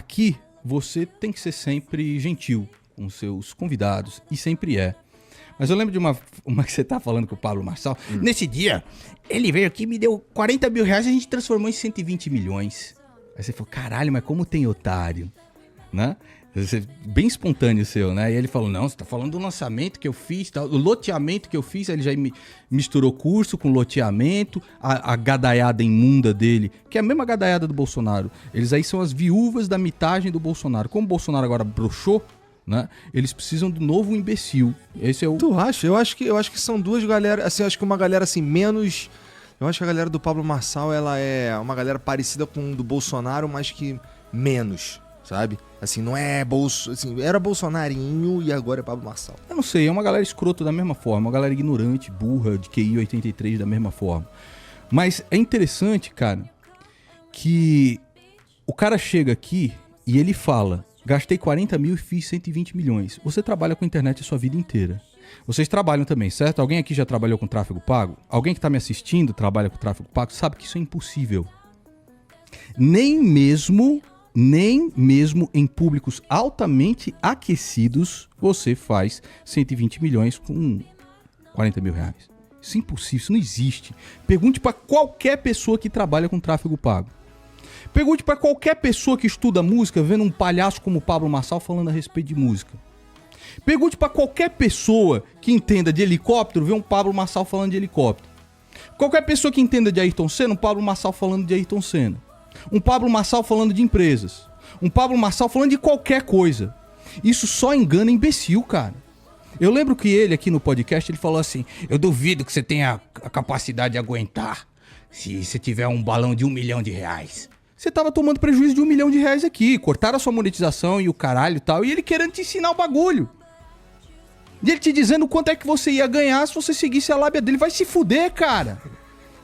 aqui você tem que ser sempre gentil com seus convidados, e sempre é. Mas eu lembro de uma que você tá falando com o Pablo Marçal. Nesse dia, ele veio aqui, me deu 40 mil reais e a gente transformou em 120 milhões. Aí você falou, caralho, mas como tem otário, né? Bem espontâneo o seu, né? E ele falou, não, você tá falando do lançamento que eu fiz, tá? Do loteamento que eu fiz. Aí ele já misturou curso com loteamento, a gadaiada imunda dele, que é a mesma gadaiada do Bolsonaro. Eles aí são as viúvas da mitagem do Bolsonaro. Como o Bolsonaro agora broxou, né? Eles precisam de novo imbecil. Esse é o... Tu acha? Eu acho que são duas galera, assim, eu acho que uma galera assim, menos... Eu acho que a galera do Pablo Marçal, ela é uma galera parecida com do Bolsonaro, mas que menos, sabe? Assim, não é assim, era bolsonarinho e agora é Pablo Marçal. Eu não sei, é uma galera escrota da mesma forma, uma galera ignorante, burra, de QI 83 da mesma forma. Mas é interessante, cara, que o cara chega aqui e ele fala, gastei 40 mil e fiz 120 milhões. Você trabalha com internet a sua vida inteira. Vocês trabalham também, certo? Alguém aqui já trabalhou com tráfego pago? Alguém que tá me assistindo trabalha com tráfego pago? Sabe que isso é impossível. Nem mesmo em públicos altamente aquecidos, você faz 120 milhões com 40 mil reais. Isso é impossível, isso não existe. Pergunte para qualquer pessoa que trabalha com tráfego pago. Pergunte para qualquer pessoa que estuda música, vendo um palhaço como o Pablo Marçal falando a respeito de música. Pergunte para qualquer pessoa que entenda de helicóptero, ver um Pablo Marçal falando de helicóptero. Qualquer pessoa que entenda de Ayrton Senna, um Pablo Marçal falando de Ayrton Senna. Um Pablo Marçal falando de empresas. Um Pablo Marçal falando de qualquer coisa. Isso só engana imbecil, cara. Eu lembro que ele aqui no podcast, ele falou assim, eu duvido que você tenha a capacidade de aguentar se você tiver um balão de R$1 milhão. Você tava tomando prejuízo de R$1 milhão aqui, cortaram a sua monetização e o caralho e tal, e ele querendo te ensinar o bagulho. E ele te dizendo quanto é que você ia ganhar se você seguisse a lábia dele. Vai se fuder, cara.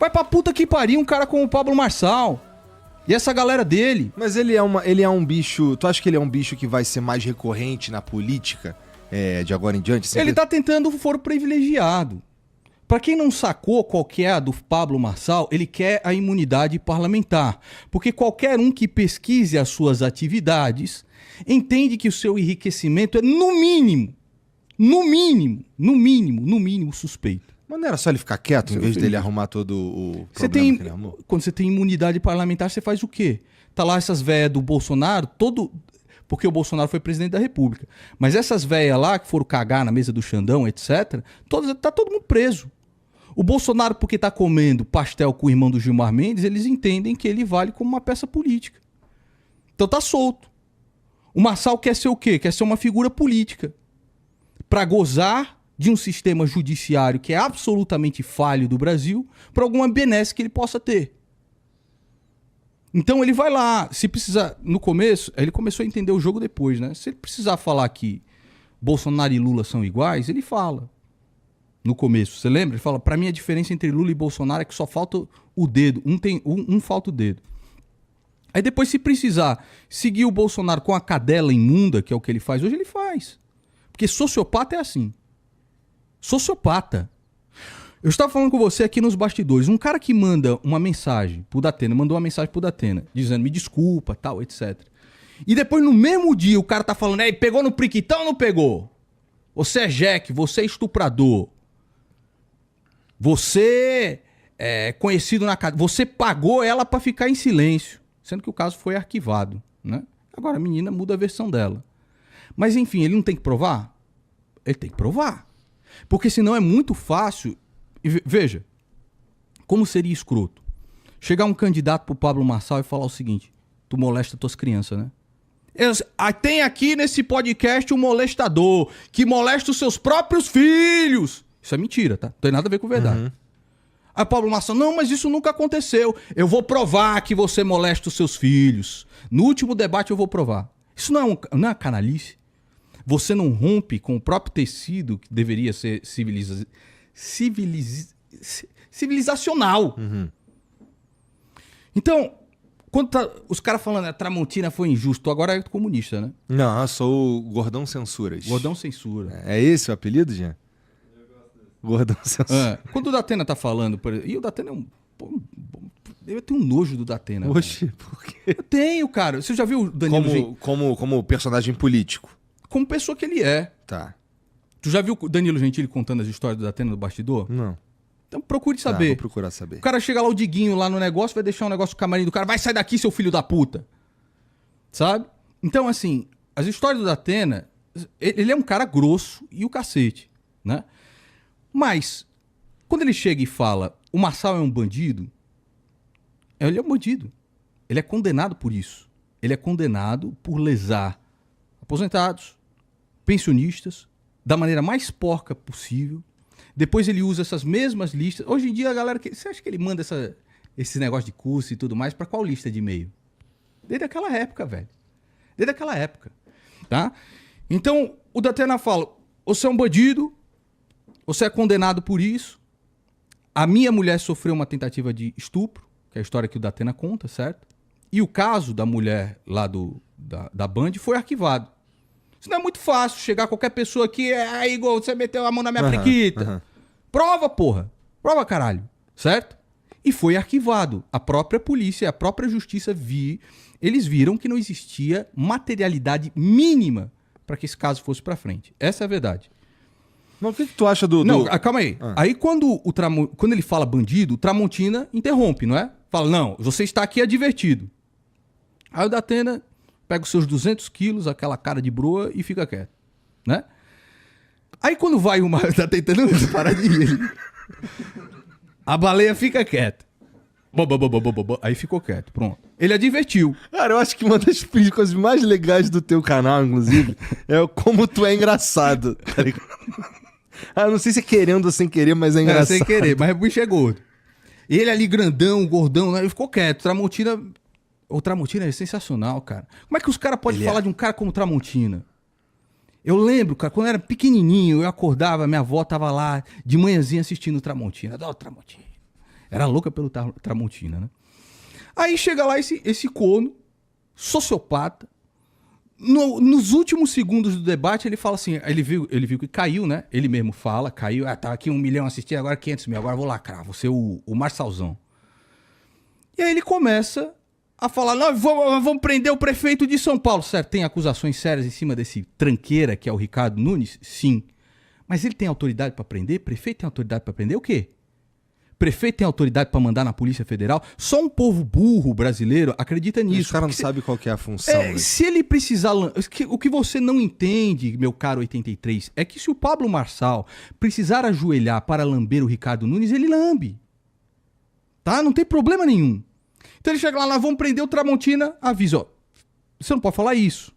Vai pra puta que pariu um cara como o Pablo Marçal. E essa galera dele. Mas ele é um bicho... Tu acha que ele é um bicho que vai ser mais recorrente na política de agora em diante? Assim, ele tá tentando o foro privilegiado. Pra quem não sacou qual que é a do Pablo Marçal, ele quer a imunidade parlamentar. Porque qualquer um que pesquise as suas atividades entende que o seu enriquecimento é no mínimo suspeito. Mas não era só ele ficar quieto em vez dele arrumar todo o problema que ele arrumou? Quando você tem imunidade parlamentar, você faz o quê? Tá lá essas velhas do Bolsonaro, porque o Bolsonaro foi presidente da República. Mas essas velhas lá, que foram cagar na mesa do Xandão, etc., tá todo mundo preso. O Bolsonaro, porque tá comendo pastel com o irmão do Gilmar Mendes, eles entendem que ele vale como uma peça política. Então tá solto. O Marçal quer ser o quê? Quer ser uma figura política. Para gozar de um sistema judiciário que é absolutamente falho do Brasil, para alguma benesse que ele possa ter. Então ele vai lá, se precisar, no começo, ele começou a entender o jogo depois, né? Se ele precisar falar que Bolsonaro e Lula são iguais, ele fala. No começo, você lembra? Ele fala, para mim a diferença entre Lula e Bolsonaro é que só falta o dedo, um falta o dedo. Aí depois, se precisar seguir o Bolsonaro com a cadela imunda, que é o que ele faz hoje, ele faz. Porque sociopata é assim. Sociopata. Eu estava falando com você aqui nos bastidores. Um cara que manda uma mensagem pro Datena, mandou uma mensagem pro Datena, dizendo, me desculpa, tal, etc. E depois, no mesmo dia, o cara tá falando, pegou no priquitão ou não pegou? Você é jeque, você é estuprador. Você é conhecido na cadeia. Você pagou ela pra ficar em silêncio. Sendo que o caso foi arquivado, né? Agora a menina muda a versão dela. Mas enfim, ele não tem que provar? Ele tem que provar. Porque senão é muito fácil... Veja, como seria escroto chegar um candidato pro Pablo Marçal e falar o seguinte, tu molesta tuas crianças, né? Tem aqui nesse podcast um molestador que molesta os seus próprios filhos. Isso é mentira, tá? Não tem nada a ver com verdade. Uhum. Aí o Pablo Marçal, não, mas isso nunca aconteceu. Eu vou provar que você molesta os seus filhos. No último debate eu vou provar. Isso não é uma canalice? Você não rompe com o próprio tecido que deveria ser civilizacional. Uhum. Então, quando os caras falando a Tramontina foi injusto, agora é comunista, né? Não, eu sou o Gordão Censuras. Gordão Censura. É esse o apelido, Jean? Gordão Censura. Quando o Datena tá falando, e o Datena é Eu tenho um nojo do Datena. Oxe, por quê? Eu tenho, cara. Você já viu o Danilo Gentili? Como personagem político. Como pessoa que ele é. Tá. Tu já viu o Danilo Gentili contando as histórias do Datena no bastidor? Não. Então procure Tá, saber. vou procurar saber. O cara chega lá, o Diguinho, lá no negócio, vai deixar um negócio no camarim do cara. Vai sair daqui, seu filho da puta. Sabe? Então, assim, as histórias do Datena, ele é um cara grosso e o cacete, né? Mas, quando ele chega e fala, o Marçal é um bandido, ele é um bandido. Ele é condenado por isso. Ele é condenado por lesar aposentados, pensionistas, da maneira mais porca possível. Depois ele usa essas mesmas listas. Hoje em dia, a galera... Você acha que ele manda esse negócio de curso e tudo mais pra qual lista de e-mail? Desde aquela época, velho. Desde aquela época. Tá? Então, o Datena fala, você é um bandido, você é condenado por isso, a minha mulher sofreu uma tentativa de estupro, que é a história que o Datena conta, certo? E o caso da mulher lá da Band foi arquivado. Isso não é muito fácil, chegar qualquer pessoa aqui, Igor, você meteu a mão na minha prequita. Prova, porra. Prova, caralho. Certo? E foi arquivado. A própria polícia, a própria justiça eles viram que não existia materialidade mínima para que esse caso fosse para frente. Essa é a verdade. Mas o que tu acha do... Não, calma aí. Aí quando ele fala bandido, o Tramontina interrompe, não é? Fala, não, você está aqui advertido. Aí o Datena pega os seus 200 quilos, aquela cara de broa e fica quieto, né? Aí quando vai uma... Tá tentando parar de rir. A baleia fica quieta. Aí ficou quieto, pronto. Ele advertiu. Cara, eu acho que uma das coisas mais legais do teu canal, inclusive, é como tu é engraçado. Tá ligado? Não sei se é querendo ou sem querer, mas é engraçado. Sem querer, mas o bicho é gordo. Ele ali grandão, gordão, né? Ele ficou quieto. O Tramontina é sensacional, cara. Como é que os caras podem falar de um cara como o Tramontina? Eu lembro, cara, quando eu era pequenininho, eu acordava, minha avó tava lá de manhãzinha assistindo o Tramontina. Adoro o Tramontina. Era louca pelo Tramontina, né? Aí chega lá esse corno, sociopata. Nos últimos segundos do debate, ele fala assim, ele viu que caiu, né? Ele mesmo fala, caiu, tá aqui 1 milhão assistindo, agora 500 mil, agora vou lacrar, vou ser o Marçalzão. E aí ele começa a falar, não, vamos prender o prefeito de São Paulo. Certo, tem acusações sérias em cima desse tranqueira que é o Ricardo Nunes? Sim. Mas ele tem autoridade para prender? Prefeito tem autoridade para prender o quê? Prefeito tem autoridade para mandar na Polícia Federal? Só um povo burro brasileiro acredita nisso. Os caras não sabem qual que é a função. Se ele precisar... O que você não entende, meu caro 83, é que se o Pablo Marçal precisar ajoelhar para lamber o Ricardo Nunes, ele lambe. Tá? Não tem problema nenhum. Então ele chega lá, nós vamos prender o Tramontina, avisa, ó, você não pode falar isso.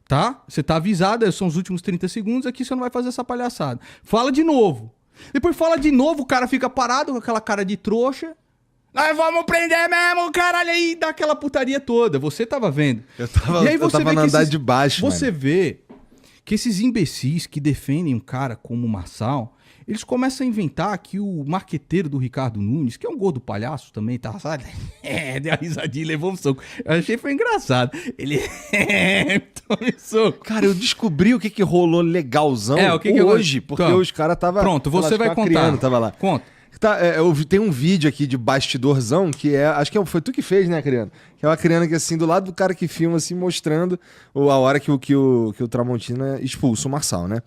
Tá? Você tá avisado, são os últimos 30 segundos, aqui você não vai fazer essa palhaçada. Fala de novo. Depois fala de novo, o cara fica parado com aquela cara de trouxa. Nós vamos prender mesmo, caralho, aí dá aquela putaria toda. Você tava vendo. Eu tava na andar de baixo, Você vê que esses imbecis que defendem um cara como o Marçal, eles começam a inventar que o marqueteiro do Ricardo Nunes, que é um gordo palhaço também, tá? Sabe? Deu uma risadinha e levou um soco. Eu achei que foi engraçado. Ele tomou um soco. Cara, eu descobri o que rolou legalzão hoje, porque os caras tava... Pronto, você vai contar. Tava lá. Conta. Tem um vídeo aqui de bastidorzão que acho que foi tu que fez, né, Criano? Que é uma criança que assim, do lado do cara que filma, assim, mostrando a hora que o Tramontina expulsa o Marçal, né?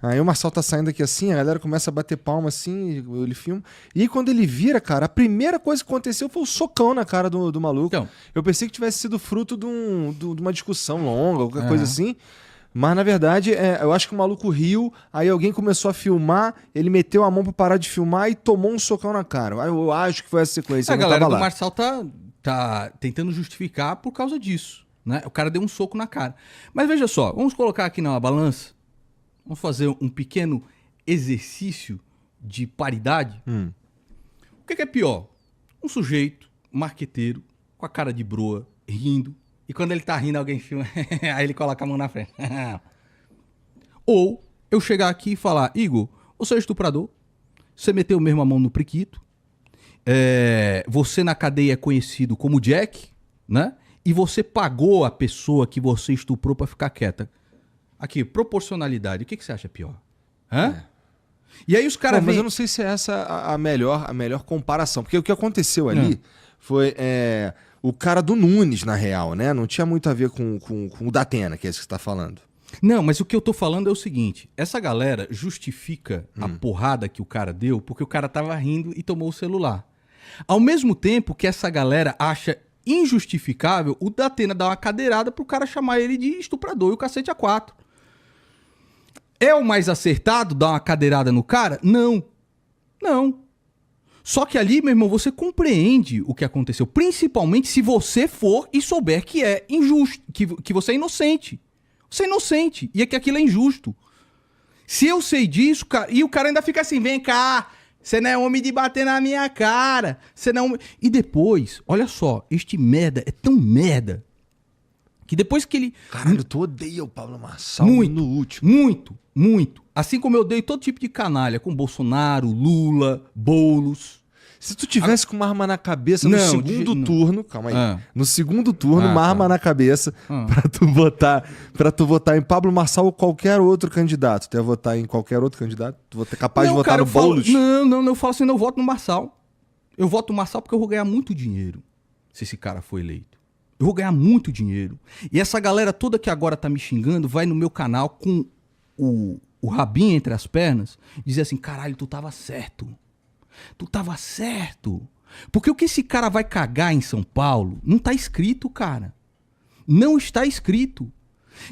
Aí o Marçal tá saindo aqui assim, a galera começa a bater palma assim, ele filma. E aí quando ele vira, cara, a primeira coisa que aconteceu foi o socão na cara do maluco. Então, eu pensei que tivesse sido fruto de uma discussão longa, qualquer coisa assim. Mas, na verdade, eu acho que o maluco riu, aí alguém começou a filmar, ele meteu a mão pra parar de filmar e tomou um socão na cara. Aí eu acho que foi essa sequência. A galera do Marçal tá tentando justificar por causa disso, né? O cara deu um soco na cara. Mas veja só, vamos colocar aqui na balança, vamos fazer um pequeno exercício de paridade. O que é pior? Um sujeito, marqueteiro, com a cara de broa, rindo, e quando ele tá rindo, alguém filma, aí ele coloca a mão na frente. Ou eu chegar aqui e falar, Igor, você é estuprador, você meteu mesmo a mão no priquito, você na cadeia é conhecido como Jack, né? E você pagou a pessoa que você estuprou pra ficar quieta. Aqui, proporcionalidade, o que você acha pior? Hã? E aí os caras Mas eu não sei se é essa a melhor comparação, porque o que aconteceu ali... foi o cara do Nunes, na real, né? Não tinha muito a ver com o Datena, que é isso que você tá falando. Não, mas o que eu tô falando é o seguinte: essa galera justifica a porrada que o cara deu porque o cara tava rindo e tomou o celular. Ao mesmo tempo que essa galera acha injustificável o Datena dar uma cadeirada pro cara chamar ele de estuprador e o cacete a 4. É o mais acertado dar uma cadeirada no cara? Não. Não. Só que ali, meu irmão, você compreende o que aconteceu. Principalmente se você for e souber que é injusto, que você é inocente. Você é inocente. E é que aquilo é injusto. Se eu sei disso, cara, e o cara ainda fica assim, vem cá, você não é homem de bater na minha cara. Você não é homem... E depois, olha só, este merda é tão merda que depois que ele... Caralho, tu odeia o Pablo Marçal muito, no último. Muito, muito. Assim como eu odeio todo tipo de canalha, com Bolsonaro, Lula, Boulos. Se tu tivesse com uma arma na cabeça no Não, segundo turno, calma aí. No segundo turno, Ah, uma tá. arma na cabeça pra tu votar em Pablo Marçal ou qualquer outro candidato. Tu ia votar em qualquer outro candidato? Tu é capaz de votar cara, no Boulos? Não, eu falo assim, não, eu voto no Marçal. Eu voto no Marçal porque eu vou ganhar muito dinheiro se esse cara for eleito. Eu vou ganhar muito dinheiro. E essa galera toda que agora tá me xingando vai no meu canal com o rabinho entre as pernas e dizer assim, caralho, tu tava certo. Tu tava certo. Porque o que esse cara vai cagar em São Paulo não tá escrito, cara. Não está escrito.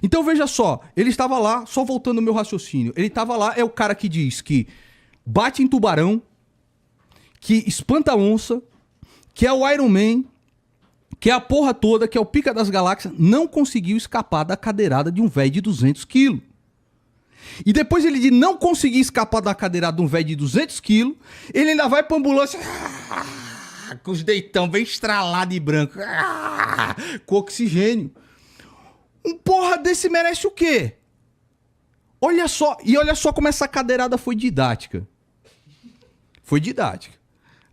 Então veja só, ele estava lá, só voltando ao meu raciocínio, ele estava lá, é o cara que diz que bate em tubarão, que espanta onça, que é o Iron Man, que é a porra toda, que é o pica das galáxias, não conseguiu escapar da cadeirada de um velho de 200 quilos. E depois ele de não conseguir escapar da cadeirada de um velho de 200 quilos, ele ainda vai pra ambulância com os deitão bem estralados e branco, com oxigênio. Um porra desse merece o quê? Olha só, e olha só como essa cadeirada foi didática. Foi didática.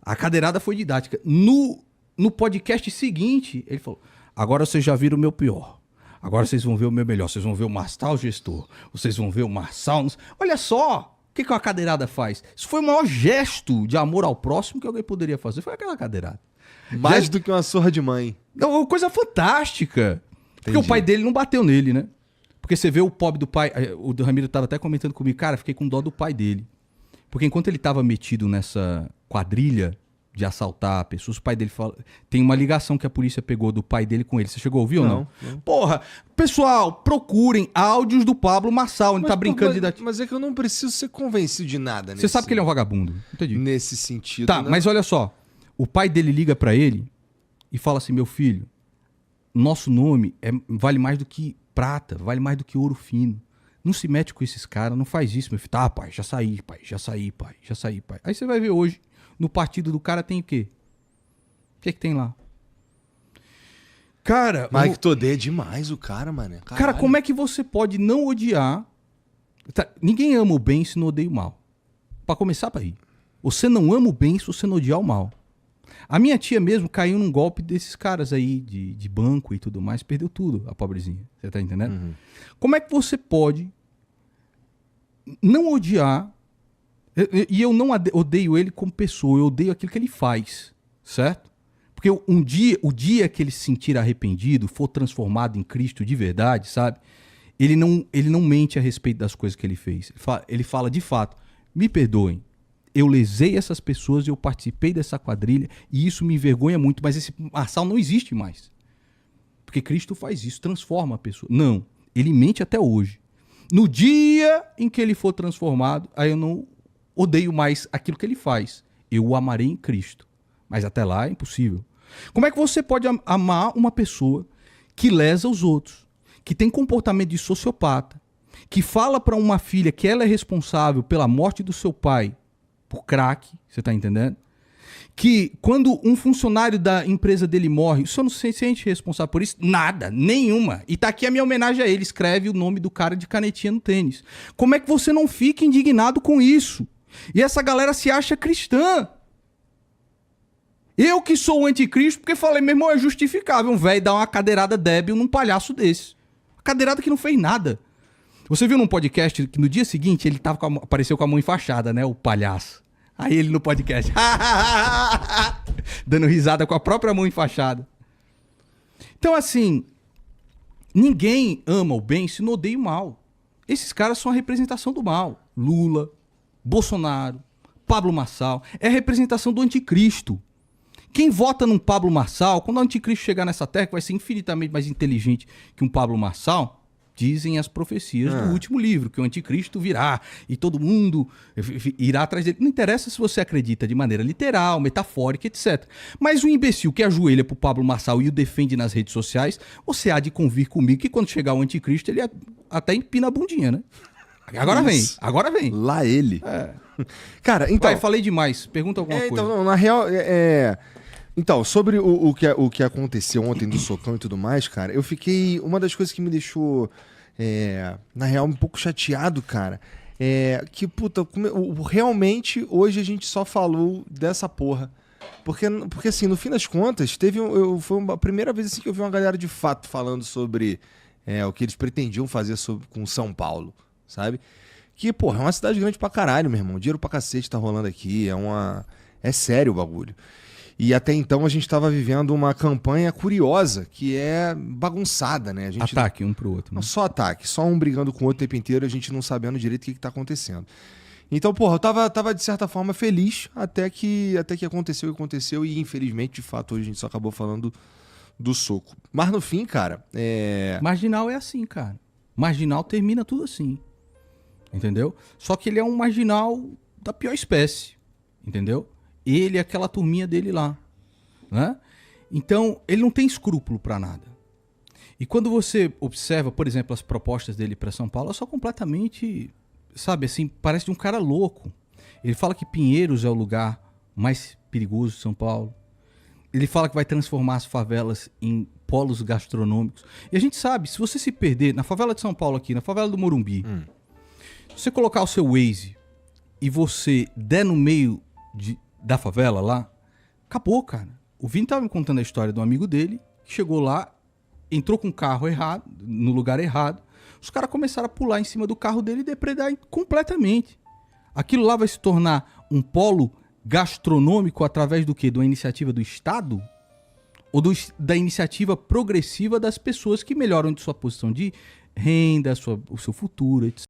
A cadeirada foi didática. No podcast seguinte, ele falou, agora vocês já viram o meu pior. Agora vocês vão ver o meu melhor. Vocês vão ver o Marçal gestor. Vocês vão ver o Marçal... Olha só o que uma cadeirada faz. Isso foi o maior gesto de amor ao próximo que alguém poderia fazer. Foi aquela cadeirada. Mais do que uma surra de mãe. É uma coisa fantástica. Porque o pai dele não bateu nele, né? Porque você vê o pobre do pai... O Ramiro estava até comentando comigo. Cara, fiquei com dó do pai dele. Porque enquanto ele estava metido nessa quadrilha de assaltar pessoas, o pai dele fala... Tem uma ligação que a polícia pegou do pai dele com ele. Você chegou a ouvir ou não? Porra, pessoal, procurem áudios do Pablo Marçal. Ele tá brincando de... Mas é que eu não preciso ser convencido de nada. Você sabe que ele é um vagabundo. Entendi. Nesse sentido. Tá, né? mas olha só. O pai dele liga pra ele e fala assim, meu filho, nosso nome vale mais do que prata, vale mais do que ouro fino. Não se mete com esses caras, não faz isso, meu filho. Tá, pai, já saí, pai. Aí você vai ver hoje, no partido do cara tem o quê? O que tem lá? Cara... Mike Todê é demais o cara, mano. Caralho. Cara, como é que você pode não odiar... Tá, ninguém ama o bem se não odeia o mal. Pra começar, pra ir. Você não ama o bem se você não odiar o mal. A minha tia mesmo caiu num golpe desses caras aí, de banco e tudo mais, perdeu tudo, a pobrezinha. Você tá entendendo? Uhum. Como é que você pode não odiar... E eu não odeio ele como pessoa, eu odeio aquilo que ele faz, certo? Porque o dia que ele se sentir arrependido, for transformado em Cristo de verdade, sabe? Ele não mente a respeito das coisas que ele fez. Ele fala de fato, me perdoem, eu lesei essas pessoas, eu participei dessa quadrilha e isso me envergonha muito, mas esse Marçal não existe mais. Porque Cristo faz isso, transforma a pessoa. Não, ele mente até hoje. No dia em que ele for transformado, aí eu não odeio mais aquilo que ele faz. Eu o amarei em Cristo. Mas até lá é impossível. Como é que você pode amar uma pessoa que lesa os outros, que tem comportamento de sociopata, que fala pra uma filha que ela é responsável pela morte do seu pai por crack, você tá entendendo? Que quando um funcionário da empresa dele morre, o senhor não se sente responsável por isso? Nada, nenhuma. E tá aqui a minha homenagem a ele, escreve o nome do cara de canetinha no tênis. Como é que você não fica indignado com isso? E essa galera se acha cristã. Eu que sou o anticristo, porque falei, meu irmão, é justificável um velho dar uma cadeirada débil num palhaço desse. Uma cadeirada que não fez nada. Você viu num podcast que no dia seguinte ele apareceu com a mão enfaixada, né? O palhaço. Aí ele no podcast. dando risada com a própria mão enfaixada. Então, assim, ninguém ama o bem se não odeia o mal. Esses caras são a representação do mal. Lula, Bolsonaro, Pablo Marçal. É a representação do anticristo. Quem vota num Pablo Marçal, quando o anticristo chegar nessa terra, que vai ser infinitamente mais inteligente que um Pablo Marçal, dizem as profecias do último livro, que o anticristo virá e todo mundo irá atrás dele. Não interessa se você acredita de maneira literal, metafórica, etc. Mas o imbecil que ajoelha pro Pablo Marçal e o defende nas redes sociais, você há de convir comigo que quando chegar o anticristo, ele até empina a bundinha, né? Agora vem. Lá ele. Cara, então... Pai, falei demais. Pergunta alguma coisa. Então, não, na real, Então, sobre o que aconteceu ontem do socão e tudo mais, cara, eu fiquei... Uma das coisas que me deixou, na real, um pouco chateado, cara, que, puta, realmente, hoje a gente só falou dessa porra. Porque assim, no fim das contas, foi a primeira vez assim, que eu vi uma galera de fato falando sobre o que eles pretendiam fazer com São Paulo, sabe? Que, porra, é uma cidade grande pra caralho, meu irmão. Dinheiro pra cacete tá rolando aqui, é sério o bagulho. E até então a gente estava vivendo uma campanha curiosa, que é bagunçada, né? Ataque um pro outro. Né? Não só ataque, só um brigando com o outro o tempo inteiro, a gente não sabendo direito o que tá acontecendo. Então, porra, eu tava de certa forma feliz até que aconteceu o que aconteceu e infelizmente, de fato, hoje a gente só acabou falando do soco. Mas no fim, cara, Marginal é assim, cara. Marginal termina tudo assim. Entendeu? Só que ele é um marginal da pior espécie. Entendeu? Ele e aquela turminha dele lá, né? Então, ele não tem escrúpulo pra nada. E quando você observa, por exemplo, as propostas dele pra São Paulo, elas são completamente, sabe, assim, parece de um cara louco. Ele fala que Pinheiros é o lugar mais perigoso de São Paulo. Ele fala que vai transformar as favelas em polos gastronômicos. E a gente sabe, se você se perder na favela de São Paulo aqui, na favela do Morumbi, se você colocar o seu Waze e você der no meio da favela lá, acabou, cara. O Vini tava me contando a história de um amigo dele que chegou lá, entrou com o carro errado, no lugar errado. Os caras começaram a pular em cima do carro dele e depredar completamente. Aquilo lá vai se tornar um polo gastronômico através do quê? De uma iniciativa do Estado? Ou da iniciativa progressiva das pessoas que melhoram de sua posição de renda, o seu futuro, etc.